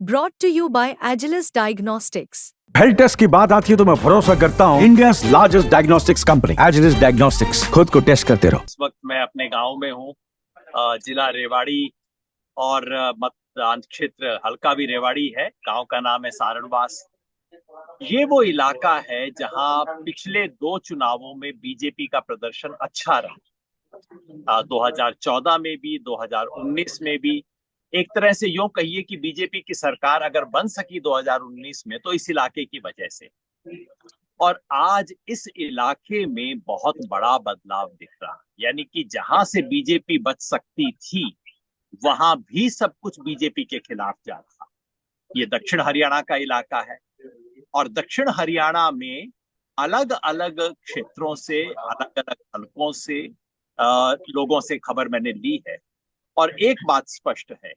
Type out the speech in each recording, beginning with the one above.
Brought to you by Agilus Diagnostics. Health test की बात आती है तो मैं भरोसा करता हूँ India largest diagnostics company Agilus diagnostics. खुद को टेस्ट करते रहो। इस वक्त मैं अपने गांव में हूँ, जिला रेवाड़ी और मतदान क्षेत्र हल्का भी रेवाड़ी है। गांव का नाम है सारणवास। ये वो इलाका है जहां पिछले दो चुनावों में बीजेपी का प्रदर्शन अच्छा रहा। 2014 में भी, 2019 में भी। एक तरह से यूं कहिए कि बीजेपी की सरकार अगर बन सकी 2019 में तो इस इलाके की वजह से। और आज इस इलाके में बहुत बड़ा बदलाव दिख रहा है, यानी कि जहां से बीजेपी बच सकती थी वहां भी सब कुछ बीजेपी के खिलाफ जा रहा। ये दक्षिण हरियाणा का इलाका है और दक्षिण हरियाणा में अलग अलग क्षेत्रों से, अलग अलग हलकों से लोगों से खबर मैंने ली है। और एक बात स्पष्ट है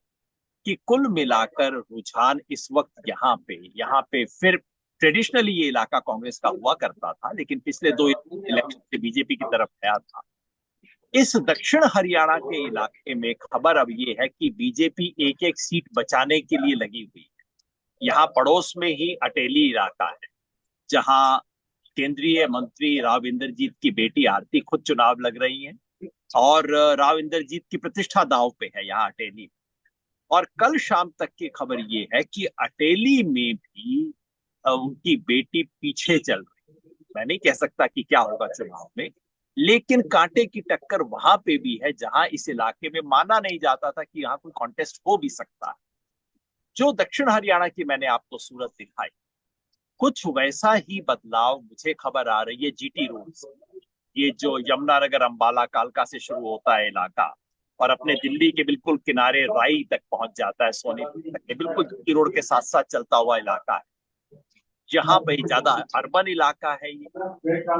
कि कुल मिलाकर रुझान इस वक्त यहाँ पे फिर ट्रेडिशनली ये इलाका कांग्रेस का हुआ करता था, लेकिन पिछले दो इलेक्शन से बीजेपी की तरफ गया था। इस दक्षिण हरियाणा के इलाके में खबर अब ये है कि बीजेपी एक एक सीट बचाने के लिए लगी हुई है। यहाँ पड़ोस में ही अटेली इलाका है जहां केंद्रीय मंत्री राव इंद्रजीत की बेटी आरती खुद चुनाव लग रही है और राव इंद्रजीत की प्रतिष्ठा दांव पे है यहाँ अटेली। और कल शाम तक की खबर ये है कि अटेली में भी उनकी बेटी पीछे चल रही है। मैं नहीं कह सकता कि क्या होगा चुनाव में, लेकिन कांटे की टक्कर वहां पे भी है जहां इस इलाके में माना नहीं जाता था कि यहाँ कोई कॉन्टेस्ट हो भी सकता है। जो दक्षिण हरियाणा की मैंने आपको सूरत दिखाई, कुछ वैसा ही बदलाव मुझे खबर आ रही है जीटी रोड से। ये जो यमुनानगर अंबाला कालका से शुरू होता है इलाका और अपने दिल्ली के बिल्कुल किनारे राई तक पहुंच जाता है, सोनीपत तक, बिल्कुल जीटी रोड के साथ साथ चलता हुआ इलाका है। जहां पर ज्यादा अर्बन इलाका है ये,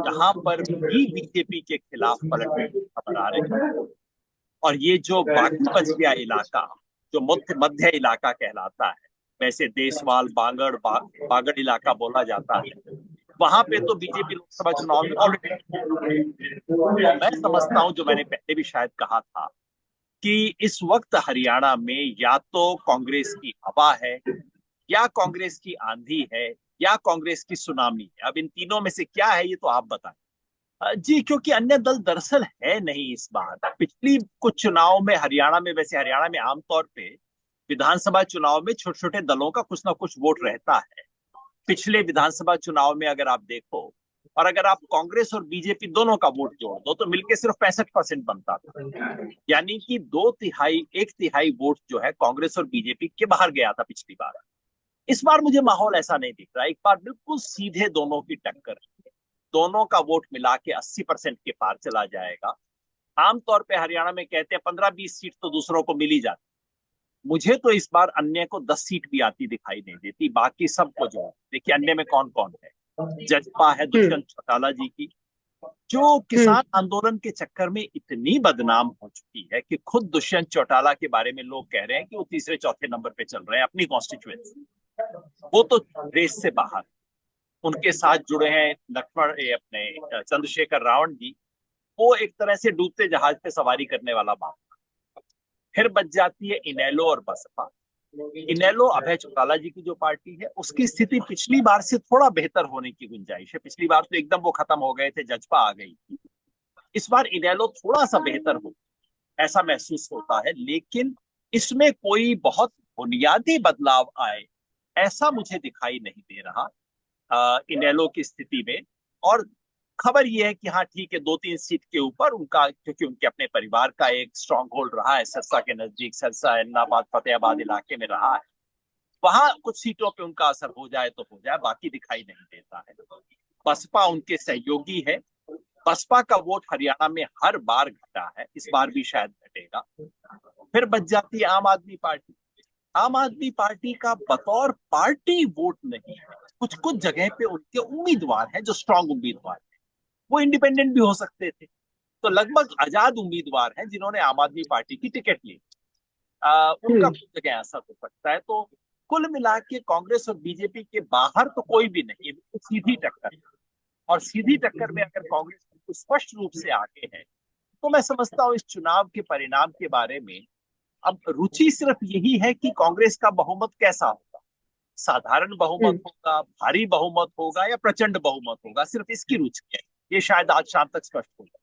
जहां पर भी बीजेपी के खिलाफ पलटने की खबर आ रही है। और ये जो बाकी बच गया इलाका, जो मध्य इलाका कहलाता है, वैसे देसवाल बागड़ इलाका बोला जाता है, वहां पे तो बीजेपी लोकसभा चुनाव में ऑलरेडी। मैं समझता हूं, जो मैंने पहले भी शायद कहा था, कि इस वक्त हरियाणा में या तो कांग्रेस की हवा है, या कांग्रेस की आंधी है, या कांग्रेस की सुनामी है। अब इन तीनों में से क्या है ये तो आप बताएं। जी, क्योंकि अन्य दल दरअसल है नहीं इस बार। पिछली कुछ चुनाव में हरियाणा में, वैसे हरियाणा में आमतौर पे विधानसभा चुनाव में छोटे छोटे दलों का कुछ ना कुछ वोट रहता है। पिछले विधानसभा चुनाव में अगर आप देखो, और अगर आप कांग्रेस और बीजेपी दोनों का वोट जोड़ दो तो मिलकर सिर्फ 65% बनता था। यानी कि एक तिहाई वोट जो है कांग्रेस और बीजेपी के बाहर गया था पिछली बार। इस बार मुझे माहौल ऐसा नहीं दिख रहा। एक बार बिल्कुल सीधे दोनों की टक्कर, दोनों का वोट मिला के 80% के पार चला जाएगा। आमतौर पे हरियाणा में कहते हैं 15-20 सीट तो दूसरों को मिल ही जाती। मुझे तो इस बार अन्य को 10 सीट भी आती दिखाई नहीं देती। बाकी सबको जो देखिए, अन्य में कौन कौन है। जजपा है दुष्यंत चौटाला जी की, जो किसान आंदोलन के चक्कर में इतनी बदनाम हो चुकी है कि खुद दुष्यंत चौटाला के बारे में लोग कह रहे हैं कि वो तीसरे चौथे नंबर पे चल रहे हैं अपनी कॉन्स्टिट्यूएंसी। वो तो रेस से बाहर। उनके साथ जुड़े हैं लक्ष्मण, अपने चंद्रशेखर रावण जी। वो एक तरह से डूबते जहाज पे सवारी करने वाला बात। फिर बच जाती है इनेलो और बसपा। इनेलो अभय चौटाला जी की जो पार्टी है, उसकी स्थिति पिछली बार से थोड़ा बेहतर होने की गुंजाइश है। पिछली बार तो एकदम वो खत्म हो गए थे, जजपा आ गई थी। इस बार इनेलो थोड़ा सा बेहतर हो, ऐसा महसूस होता है। लेकिन इसमें कोई बहुत बुनियादी बदलाव आए ऐसा मुझे दिखाई नहीं दे रहा इनेलो की स्थिति में। और खबर यह है कि हाँ ठीक है, 2-3 सीट के ऊपर उनका, क्योंकि उनके अपने परिवार का एक स्ट्रांग होल्ड रहा है सिरसा के नजदीक, सिरसा एलनाबाद फतेहाबाद इलाके में रहा है। वहां कुछ सीटों पे उनका असर हो जाए तो हो जाए, बाकी दिखाई नहीं देता है। बसपा उनके सहयोगी है। बसपा का वोट हरियाणा में हर बार घटा है, इस बार भी शायद घटेगा। फिर बच जाती है आम आदमी पार्टी। आम आदमी पार्टी का बतौर पार्टी वोट नहीं है। कुछ कुछ जगह पे उनके उम्मीदवार हैं जो स्ट्रांग उम्मीदवार हैं, वो इंडिपेंडेंट भी हो सकते थे। तो लगभग आजाद उम्मीदवार हैं जिन्होंने आम आदमी पार्टी की टिकट ली। उनका कुछ जगह असर हो सकता है। तो कुल मिला के कांग्रेस और बीजेपी के बाहर तो कोई भी नहीं है, सीधी टक्कर। और सीधी टक्कर में अगर कांग्रेस स्पष्ट रूप से आगे है तो मैं समझता हूँ इस चुनाव के परिणाम के बारे में अब रुचि सिर्फ यही है कि कांग्रेस का बहुमत कैसा होगा, साधारण बहुमत होगा, भारी बहुमत होगा या प्रचंड बहुमत होगा, सिर्फ इसकी रुचि है। ये शायद आज शाम तक स्पष्ट होगा।